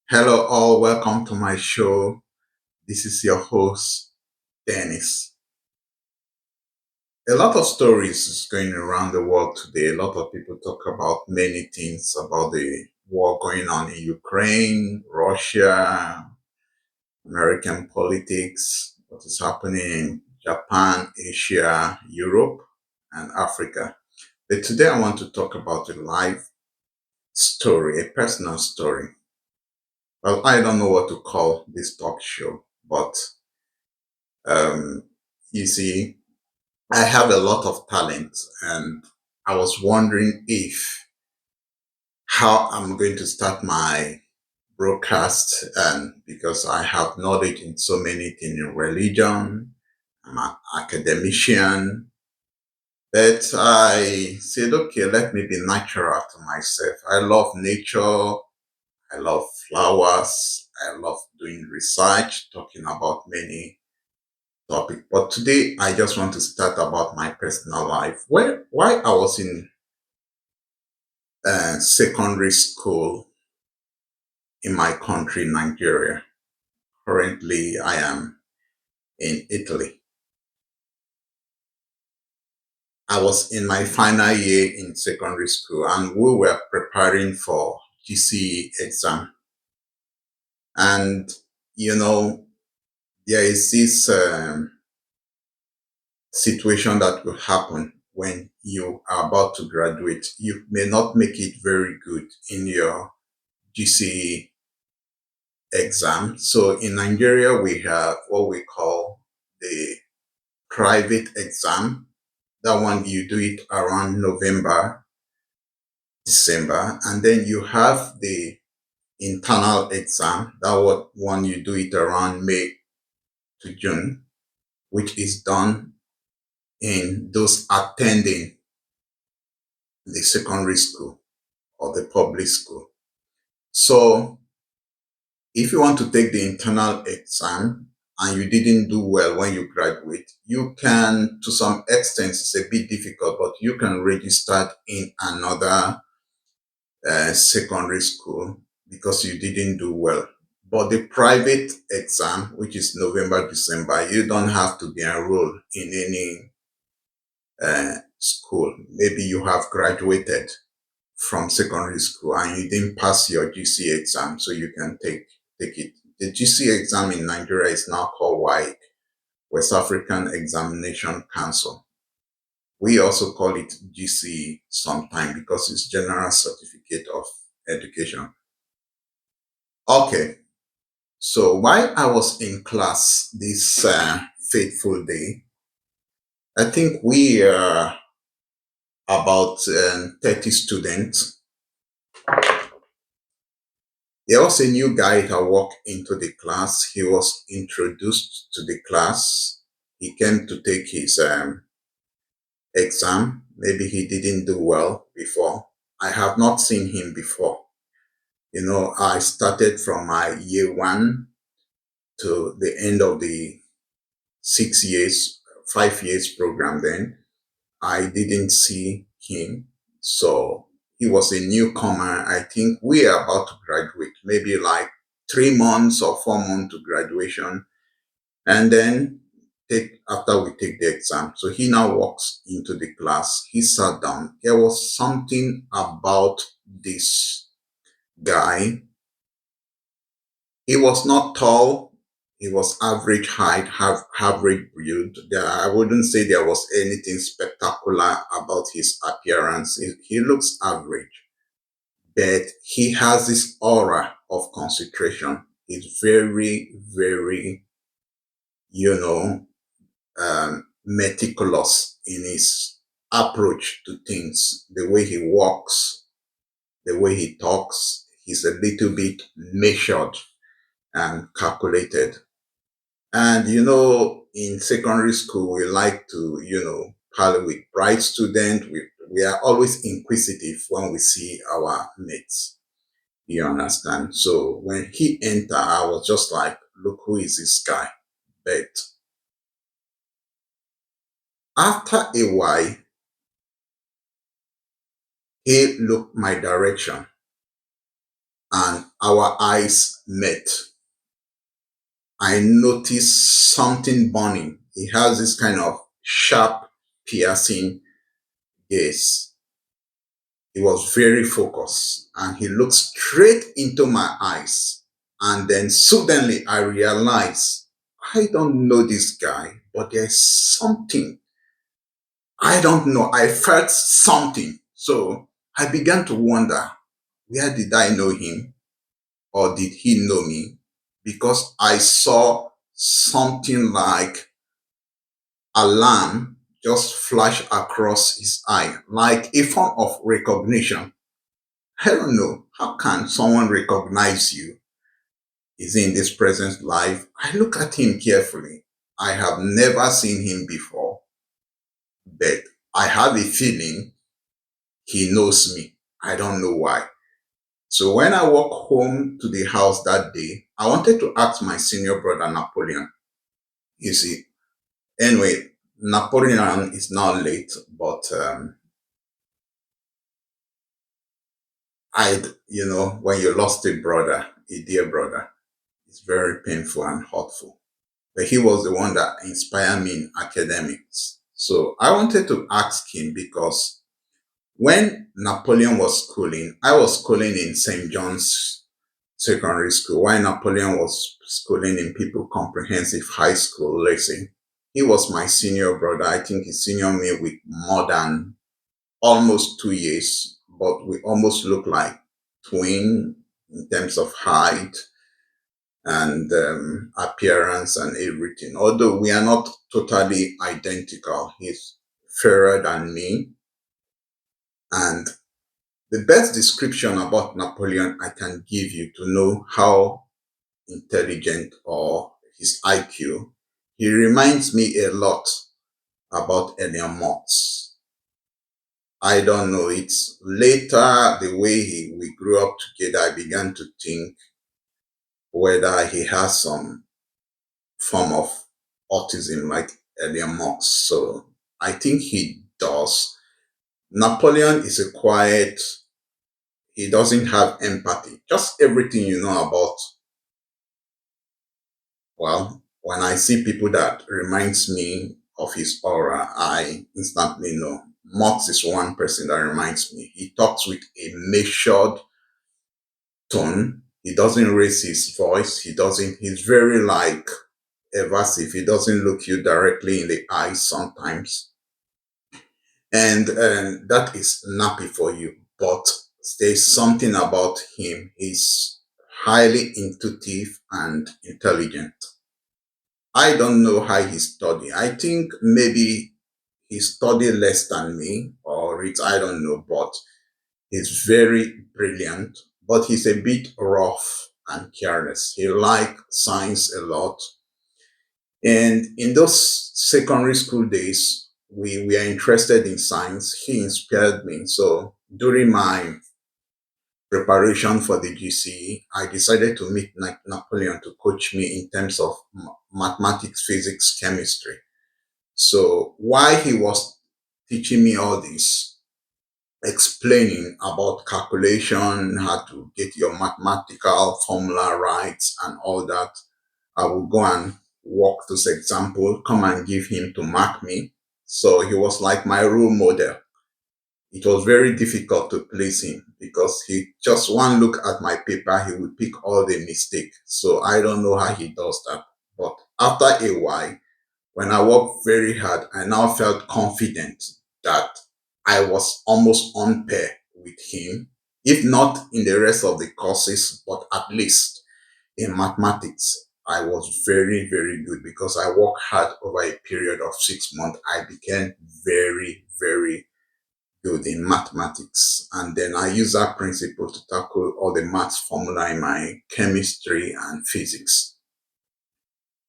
Hello, all. Welcome to my show. This is your host, Dennis. A lot of stories is going around the world today. A lot of people talk about many things about the war going on in Ukraine, Russia, American politics, what is happening in Japan, Asia, Europe, and Africa. But today I want to talk about a life story, a personal story. Well, I don't know what to call this talk show, but Um, you see, I have a lot of talent, and I was wondering if how I'm going to start my broadcast, and because I have knowledge in so many things in religion, I'm an academician, but I said, okay, let me be natural to myself. I love nature. I love flowers. I love doing research, talking about many topic. But today, I just want to start about my personal life. While I was in secondary school in my country, Nigeria, currently I am in Italy. I was in my final year in secondary school and we were preparing for GCE exam. And, you know, there is this situation that will happen when you are about to graduate. You may not make it very good in your GCE exam. So in Nigeria, we have what we call the private exam. That one you do it around November, December, and then you have the internal exam. One you do it around May to June, which is done in those attending the secondary school or the public school. So if you want to take the internal exam and you didn't do well when you graduate, you can, to some extent, it's a bit difficult, but you can register in another secondary school because you didn't do well. But the private exam, which is November, December, you don't have to be enrolled in any school. Maybe you have graduated from secondary school and you didn't pass your GC exam, so you can take it. The GC exam in Nigeria is now called WAEC, West African Examination Council. We also call it GCE sometime because it's General Certificate of Education. Okay, so while I was in class this fateful day, I think we are about 30 students. There was a new guy that walked into the class. He was introduced to the class. He came to take his exam. Maybe he didn't do well before. I have not seen him before. I started from my year one to the end of the 6 years, 5 years program then. I didn't see him. So he was a newcomer. I think we are about to graduate, maybe like 3 months or 4 months to graduation. And then after we take the exam. So he now walks into the class. He sat down. There was something about this guy. He was not tall. He was average height, average build. I wouldn't say there was anything spectacular about his appearance. He looks average, but he has this aura of concentration. He's very, very, you know, meticulous in his approach to things. The way he walks, the way he talks, he's a little bit measured and calculated. And in secondary school, we like to, parley with bright students. We are always inquisitive when we see our mates. You understand? So when he entered, I was just like, look, who is this guy? But after a while, he looked my direction. And our eyes met. I noticed something burning. He has this kind of sharp, piercing gaze. He was very focused and he looked straight into my eyes. And then suddenly I realized I don't know this guy, but there's something. I don't know. I felt something. So I began to wonder, where did I know him? Or did he know me? Because I saw something like alarm just flash across his eye, like a form of recognition. I don't know. How can someone recognize you? Is he in this present life? I look at him carefully. I have never seen him before, but I have a feeling he knows me. I don't know why. So when I walked home to the house that day, I wanted to ask my senior brother Napoleon. You see, anyway, Napoleon is now late, but when you lost a brother, a dear brother, it's very painful and hurtful. But he was the one that inspired me in academics. So I wanted to ask him because when Napoleon was schooling, I was schooling in St. John's Secondary School, while Napoleon was schooling in People Comprehensive High School, Lacey. He was my senior brother. I think he senior me with more than almost 2 years, but we almost look like twin in terms of height and appearance and everything. Although we are not totally identical, he's fairer than me. And the best description about Napoleon I can give you to know how intelligent or his IQ, he reminds me a lot about Elian Moss. I don't know. It's later, the way we grew up together, I began to think whether he has some form of autism like Elian Moss. So I think he does. Napoleon is a quiet, he doesn't have empathy. Just everything you know about, well, when I see people that reminds me of his aura, I instantly know. Mox is one person that reminds me. He talks with a measured tone. He doesn't raise his voice. He's very like evasive. He doesn't look you directly in the eyes sometimes. And that is nappy for you. But there's something about him. He's highly intuitive and intelligent. I don't know how he studied. I think maybe he studied less than me, or it's, I don't know, but he's very brilliant, but he's a bit rough and careless. He likes science a lot. And in those secondary school days, we are interested in science. He inspired me. So during my preparation for the GCE, I decided to meet Napoleon to coach me in terms of mathematics, physics, chemistry. So while he was teaching me all this, explaining about calculation, how to get your mathematical formula right and all that, I would go and work this example, come and give him to mark me. So he was like my role model. It was very difficult to please him because he just one look at my paper, he would pick all the mistake. So I don't know how he does that. But after a while, when I worked very hard, I now felt confident that I was almost on pair with him, if not in the rest of the courses, but at least in mathematics. I was very, very good because I worked hard over a period of 6 months. I became very, very good in mathematics. And then I use that principle to tackle all the maths formula in my chemistry and physics.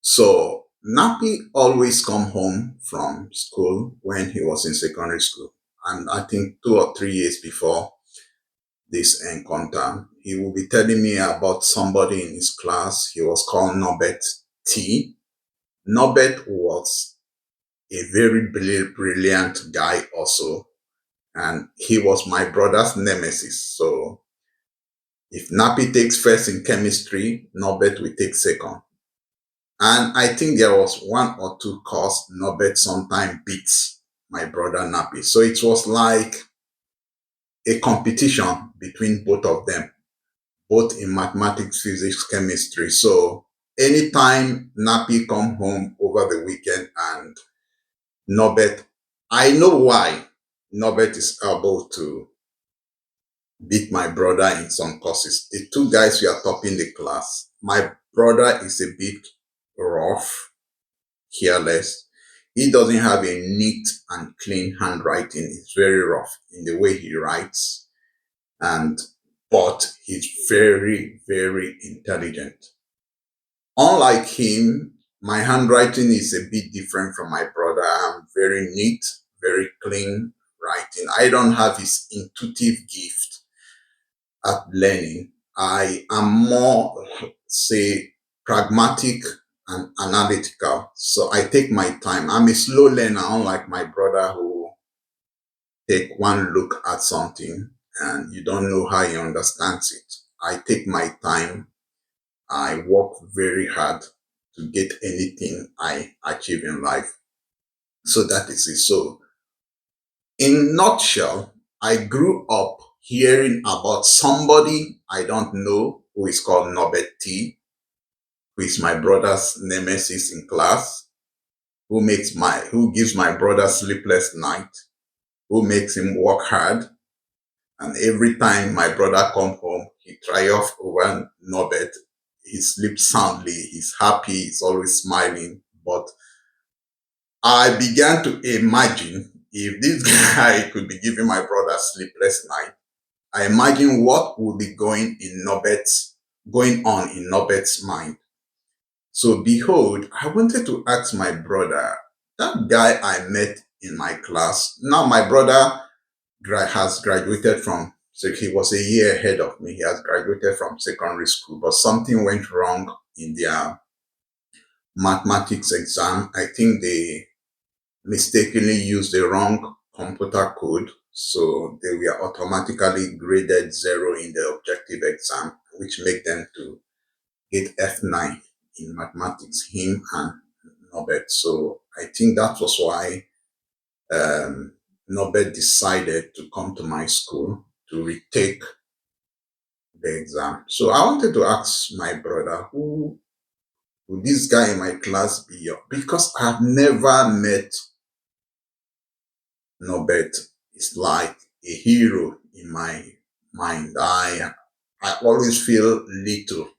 So Nappy always come home from school when he was in secondary school. And I think 2 or 3 years before this encounter, he will be telling me about somebody in his class. He was called Norbert T. Norbert was a very brilliant guy also. And he was my brother's nemesis. So If Nappy takes first in chemistry, Norbert will take second. And I think there was one or two course Norbert sometimes beats my brother Nappy. So it was like a competition between both of them, both in mathematics, physics, chemistry. So anytime Nappy come home over the weekend and Norbert, I know why Norbert is able to beat my brother in some courses. The two guys we are topping the class. My brother is a bit rough, careless. He doesn't have a neat and clean handwriting. It's very rough in the way he writes. And but he's very, very intelligent. Unlike him, my handwriting is a bit different from my brother. I'm very neat, very clean writing. I don't have his intuitive gift at learning. I am more, say, pragmatic and analytical. So I take my time. I'm a slow learner, unlike my brother who take one look at something and you don't know how he understands it. I take my time. I work very hard to get anything I achieve in life. So that is it. So in nutshell, I grew up hearing about somebody I don't know who is called Norbert T, who is my brother's nemesis in class, who gives my brother sleepless night, who makes him work hard. And every time my brother come home, he triumph over Norbert. He sleeps soundly, he's happy, he's always smiling. But I began to imagine if this guy could be giving my brother sleepless night, I imagine what would be going on in Norbert's mind. So behold, I wanted to ask my brother, that guy I met in my class. Now my brother has graduated from, so he was a year ahead of me. He has graduated from secondary school, but something went wrong in their mathematics exam. I think they mistakenly used the wrong computer code. So they were automatically graded zero in the objective exam, which made them to get F9 in mathematics, him and Norbert. So I think that was why Norbert decided to come to my school to retake the exam. So I wanted to ask my brother, who would this guy in my class be? Because I've never met Norbert. Is like a hero in my mind. I always feel little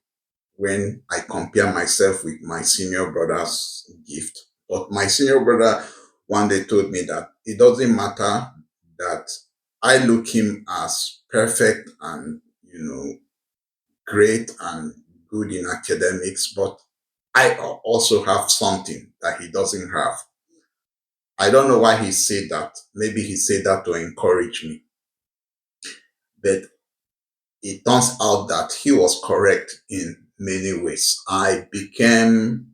when I compare myself with my senior brother's gift. But my senior brother one day told me that it doesn't matter that I look him as perfect and great and good in academics, but I also have something that he doesn't have. I don't know why he said that. Maybe he said that to encourage me. But it turns out that he was correct in many ways. I became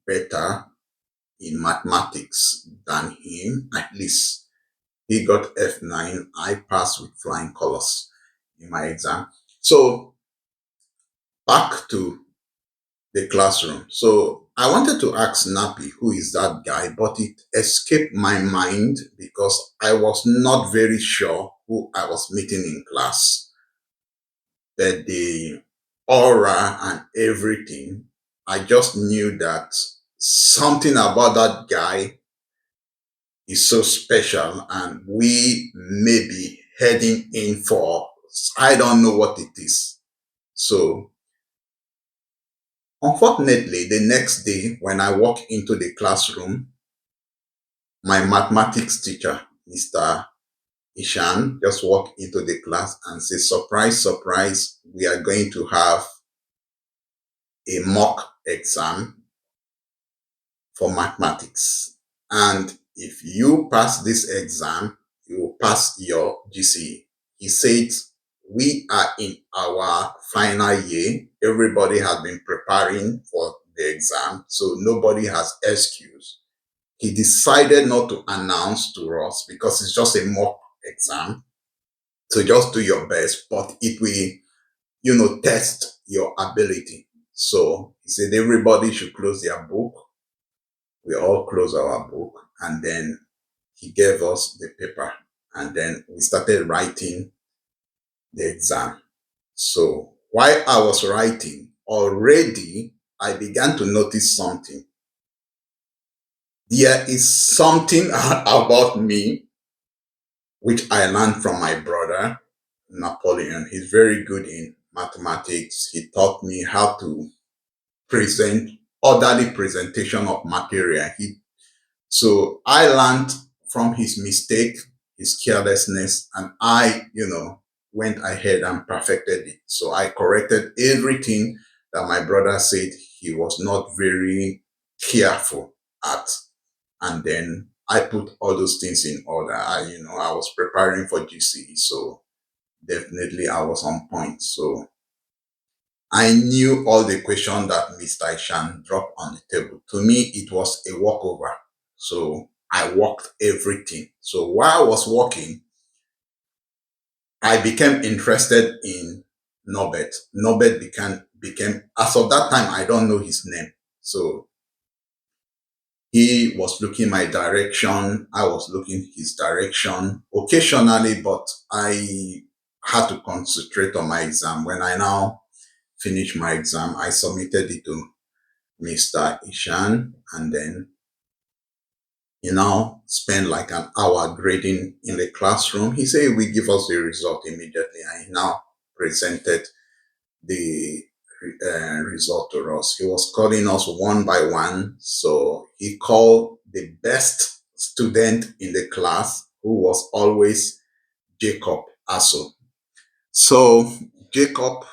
better in mathematics than him. At least he got F9. I passed with flying colors in my exam. So back to the classroom. So I wanted to ask Nappy, who is that guy, but it escaped my mind because I was not very sure who I was meeting in class. But the aura and everything, I just knew that something about that guy is so special and we may be heading in for, I don't know what it is. So unfortunately, the next day when I walk into the classroom, my mathematics teacher, Mr. Ishan, just walked into the class and said, surprise, surprise, we are going to have a mock exam for mathematics. And if you pass this exam, you will pass your GCE. He said, we are in our final year. Everybody has been preparing for the exam, so nobody has excuse. He decided not to announce to us because it's just a mock exam. So just do your best, but it will test your ability. So he said everybody should close their book. We all closed our book, and then he gave us the paper, and then we started writing the exam. So while I was writing, already I began to notice something. There is something about me which I learned from my brother, Napoleon. He's very good in mathematics. He taught me how to present orderly presentation of material. So I learned from his mistake, his carelessness, and I, went ahead and perfected it. So I corrected everything that my brother said he was not very careful at. And then I put all those things in order. I was preparing for GCE, so definitely I was on point. So I knew all the questions that Mr. Ishan dropped on the table. To me, it was a walkover. So I worked everything. So while I was working, I became interested in Norbert. Norbert became, as of that time, I don't know his name. So he was looking my direction. I was looking his direction occasionally, but I had to concentrate on my exam. When I now finished my exam, I submitted it to Mr. Ishan, and then spent like an hour grading in the classroom. He said he will give us the result immediately, and he now presented the result to us. He was calling us one by one. So he called the best student in the class, who was always Jacob Asso. So Jacob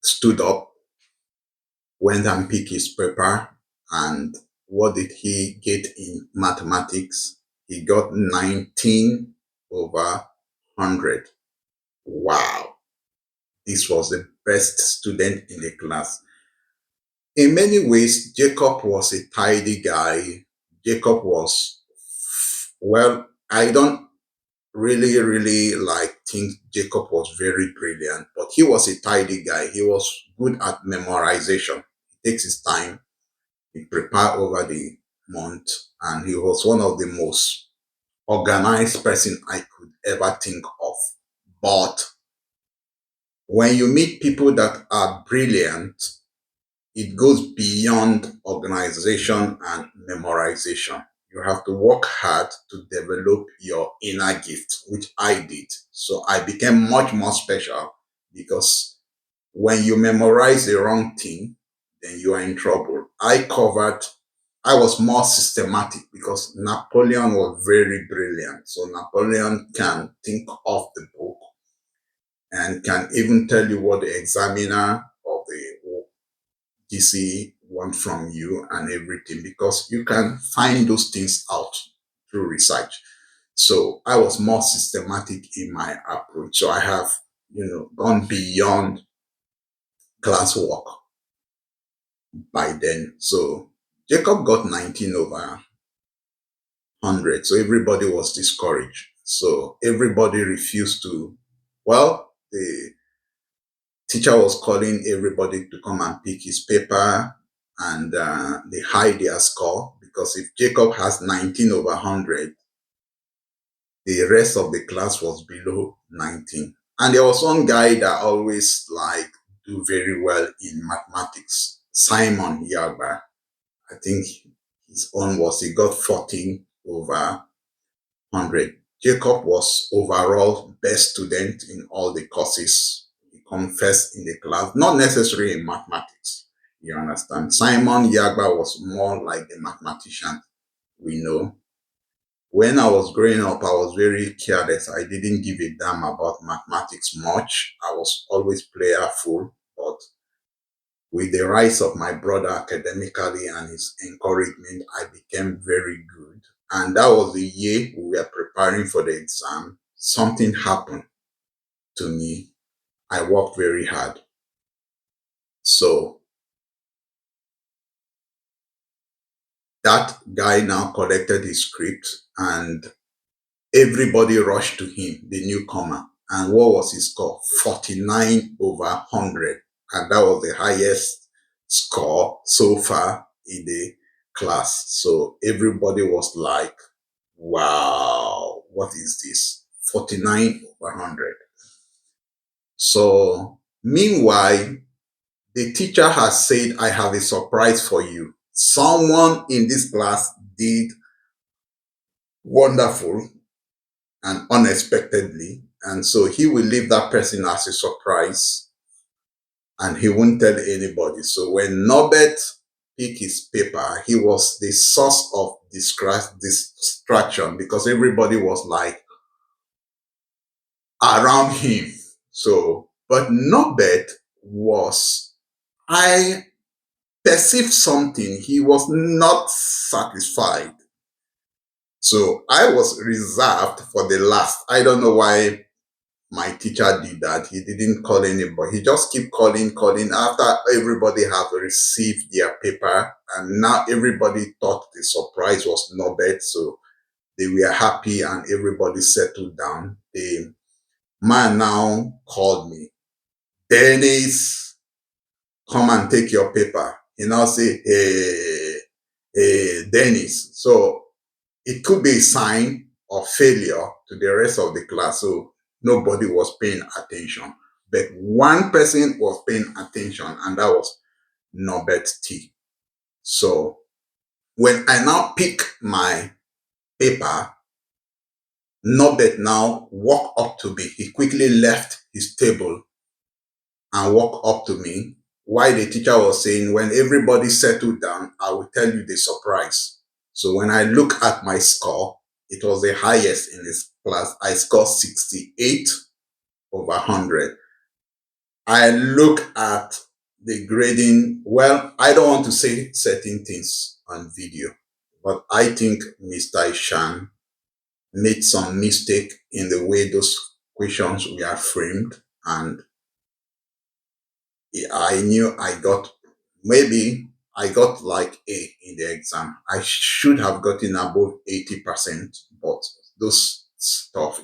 stood up, went and picked his paper, and what did he get in mathematics? He got 19 over 100. Wow. This was the best student in the class. In many ways, Jacob was a tidy guy. Jacob was, well, I don't really like think Jacob was very brilliant, but he was a tidy guy. He was good at memorization. He takes his time. He prepared over the month, and he was one of the most organized person I could ever think of. But when you meet people that are brilliant, it goes beyond organization and memorization. You have to work hard to develop your inner gift, which I did. So I became much more special, because when you memorize the wrong thing, then you are in trouble. I was more systematic, because Napoleon was very brilliant. So Napoleon can think off the book and can even tell you what the examiner of the GC want from you and everything, because you can find those things out through research. So I was more systematic in my approach. So I have, gone beyond classwork by then. So Jacob got 19 over 100. So everybody was discouraged. So everybody refused to, well, the teacher was calling everybody to come and pick his paper, and they hide their score, because if Jacob has 19 over 100, the rest of the class was below 19. And there was one guy that always do very well in mathematics, Simon Yagba. I think his own was, he got 14 over 100. Jacob was overall best student in all the courses. He come first in the class, not necessarily in mathematics. You understand? Simon Yagba was more like the mathematician we know. When I was growing up, I was very careless. I didn't give a damn about mathematics much. I was always playful, but with the rise of my brother academically and his encouragement, I became very good. And that was the year we were preparing for the exam. Something happened to me. I worked very hard. So that guy now collected his script, and everybody rushed to him, the newcomer. And what was his score? 49 over 100. And that was the highest score so far in the class. So everybody was like, wow, what is this? 49 over 100. So meanwhile, the teacher has said, I have a surprise for you. Someone in this class did wonderful and unexpectedly. And so he will leave that person as a surprise and he won't tell anybody. So when Norbert picked his paper, he was the source of distraction because everybody was like around him. So, but Norbert was, I perceived something. He was not satisfied. So I was reserved for the last. I don't know why my teacher did that. He didn't call anybody. He just keep calling after everybody have received their paper. And now everybody thought the surprise was Norbert. So they were happy and everybody settled down. The man now called me. Dennis, come and take your paper. He now say, hey, Dennis. So it could be a sign of failure to the rest of the class. So nobody was paying attention. But one person was paying attention, and that was Norbert T. So when I now pick my paper, Norbert now walked up to me. He quickly left his table and walked up to me. While the teacher was saying, when everybody settled down, I will tell you the surprise. So when I look at my score, it was the highest in this class. I scored 68 over 100. I look at the grading. Well, I don't want to say certain things on video, but I think Mr. Ishan made some mistake in the way those questions were framed. And I knew maybe I got like A in the exam. I should have gotten above 80%, but those stuff,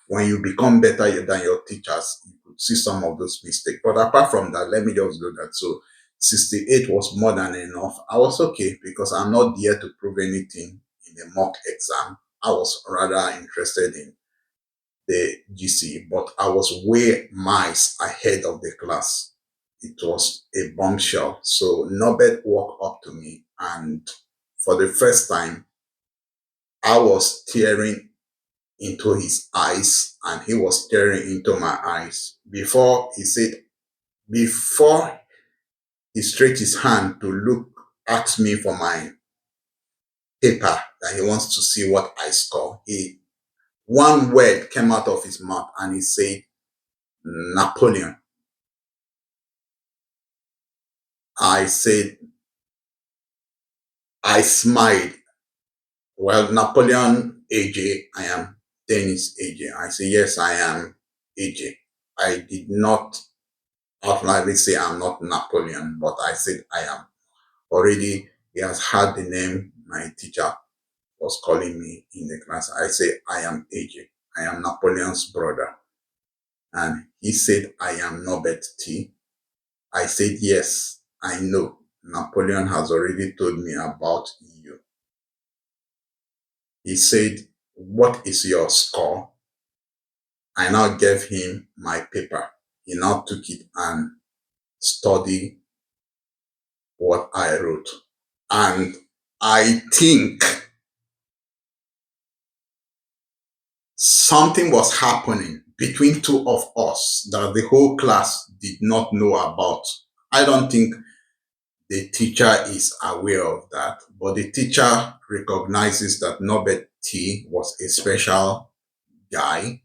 when you become better than your teachers, you could see some of those mistakes. But apart from that, let me just do that. So 68 was more than enough. I was okay because I'm not there to prove anything in the mock exam. I was rather interested in the GC, but I was way miles ahead of the class. It was a bombshell. So Norbert walked up to me, and for the first time, I was staring into his eyes, and he was staring into my eyes. Before he stretched his hand to ask me for my paper that he wants to see what I score, one word came out of his mouth, and he said, Napoleon. I said, I smiled. Well, Napoleon AJ, I am Dennis AJ. I say, yes, I am AJ. I did not outrightly say I'm not Napoleon, but I said I am. Already, he has heard the name my teacher was calling me in the class. I say, I am AJ. I am Napoleon's brother. And he said, I am Norbert T. I said, yes, I know. Napoleon has already told me about you. He said, what is your score? I now gave him my paper. He now took it and studied what I wrote. And I think something was happening between two of us that the whole class did not know about. I don't think the teacher is aware of that, but the teacher recognizes that Norbert T was a special guy,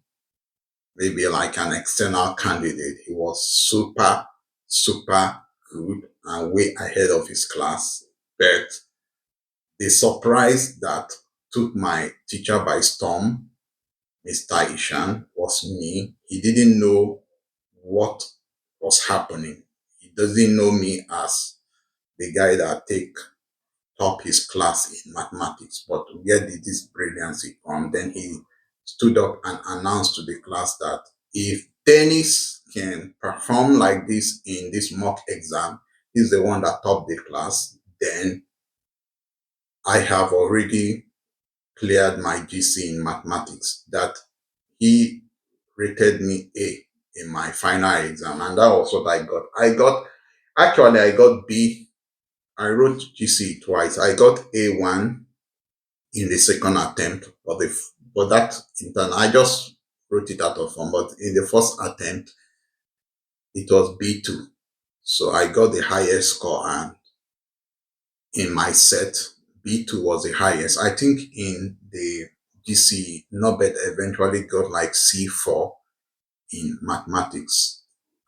maybe like an external candidate. He was super, super good and way ahead of his class. But the surprise that took my teacher by storm, Mr. Ishan, was me. He didn't know what was happening. He doesn't know me as the guy that top his class in mathematics, but where did this brilliancy come? Then he stood up and announced to the class that if Dennis can perform like this in this mock exam, he's the one that topped the class, then I have already cleared my GC in mathematics. That he rated me A in my final exam, and that was what I got. I got B. I wrote GC twice. I got A1 in the second attempt, but that intern, I just wrote it out of form. But in the first attempt, it was B2. So I got the highest score, and in my set, B2 was the highest. I think in the GC, Nobet eventually got like C4 in mathematics.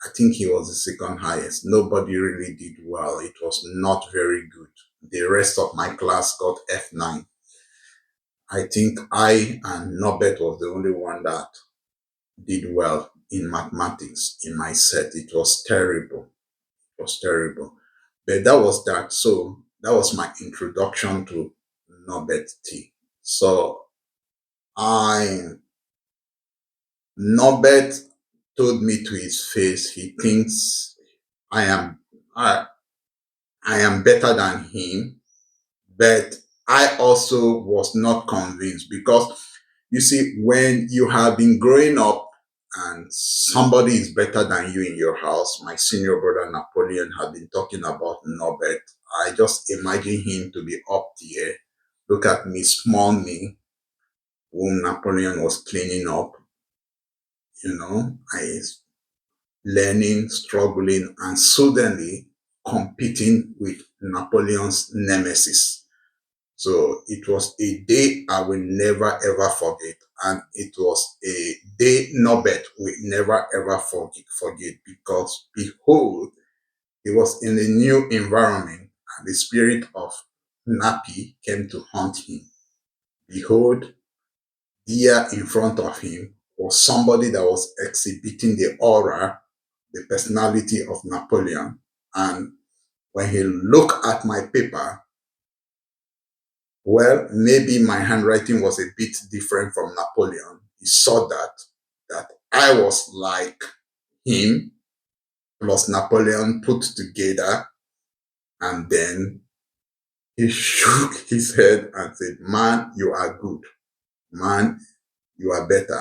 I think he was the second highest. Nobody really did well. It was not very good. The rest of my class got F9. I think I and Nobet was the only one that did well in mathematics in my set. It was terrible. It was terrible. But that was that. So that was my introduction to Nobet T. So I Nobet told me to his face he thinks I am I, I am better than him, but I also was not convinced because you see, when you have been growing up and somebody is better than you in your house, my senior brother Napoleon had been talking about Norbert. I just imagine him to be up there. Look at me, small me, whom Napoleon was cleaning up. I learning, struggling, and suddenly competing with Napoleon's Nemesis. So it was a day I will never ever forget. And it was a day Nobet will never ever forget because behold, he was in a new environment and the spirit of Napi came to haunt him. Behold, here in front of him was somebody that was exhibiting the aura, the personality of Napoleon. And when he looked at my paper, well, maybe my handwriting was a bit different from Napoleon. He saw that I was like him plus Napoleon put together, and then he shook his head and said, "Man, you are good. Man, you are better."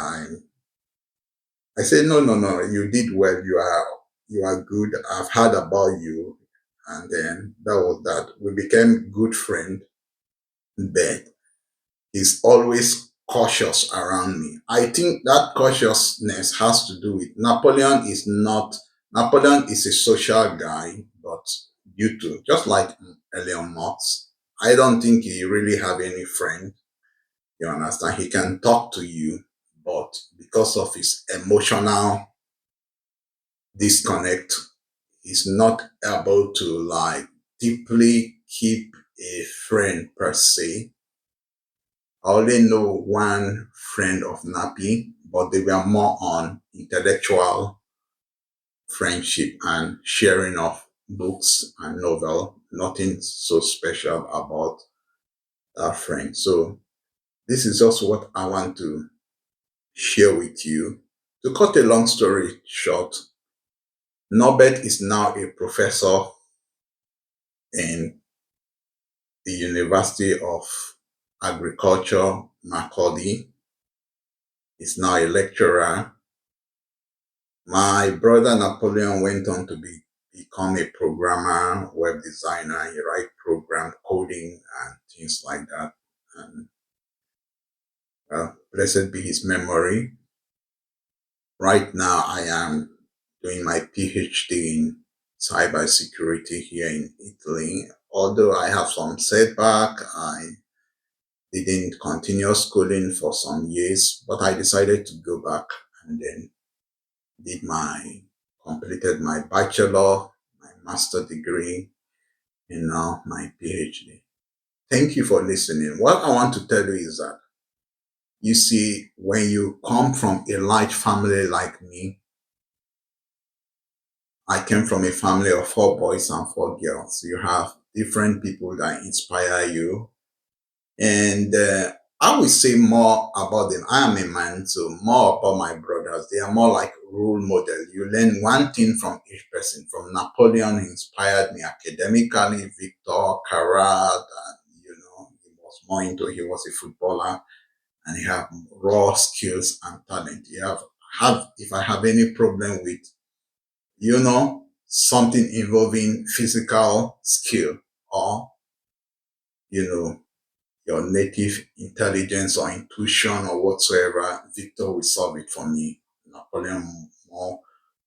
I said, "No, no, no. You did well. You are good. I've heard about you." And then that was that. We became good friends. But is always cautious around me. I think that cautiousness has to do with Napoleon is a social guy, but due to just like Elon Musk, I don't think he really have any friend. You understand? He can talk to you, but because of his emotional disconnect, he's not able to like deeply keep a friend per se. I only know one friend of Napi, but they were more on intellectual friendship and sharing of books and novel. Nothing so special about that friend. So this is also what I want to share with you. To cut a long story short, Norbert is now a professor in the University of Agriculture, Macaulay. He's now a lecturer. My brother Napoleon went on to become a programmer, web designer. He write program coding and things like that. And blessed be his memory. Right now, I am doing my PhD in cybersecurity here in Italy. Although I have some setback, I didn't continue schooling for some years, but I decided to go back and then did my completed my bachelor, my master degree, and now my PhD. Thank you for listening. What I want to tell you is that you see, when you come from a large family like me, I came from a family of 4 boys and 4 girls. You have different people that inspire you. And I will say more about them. I am a man, so more about my brothers. They are more like role model. You learn one thing from each person. From Napoleon, he inspired me academically. Victor, Karat, he was more into. He was a footballer, and he have raw skills and talent. You have if I have any problem with something involving physical skill or you know your native intelligence or intuition or whatsoever, Victor will solve it for me. Napoleon more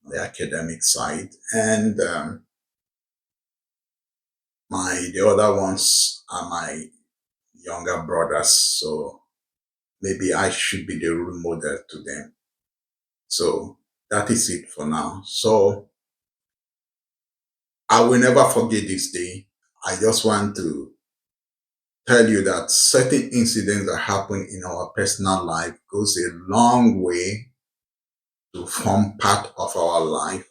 on the academic side, and my the other ones are my younger brothers. So maybe I should be the role model to them. So that is it for now. So I will never forget this day. I just want to tell you that certain incidents that happen in our personal life goes a long way to form part of our life,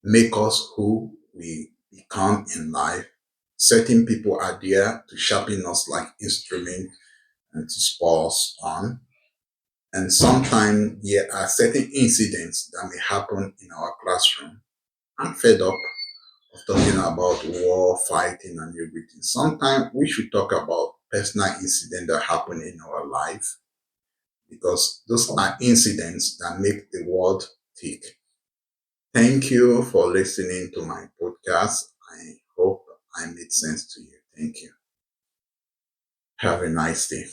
make us who we become in life. Certain people are there to sharpen us like instrument and to spur us on. And sometimes there are certain incidents that may happen in our classroom. I'm fed up of talking about war, fighting, and everything. Sometimes we should talk about personal incidents that happen in our life because those are incidents that make the world tick. Thank you for listening to my podcast. I hope I made sense to you. Thank you. Have a nice day.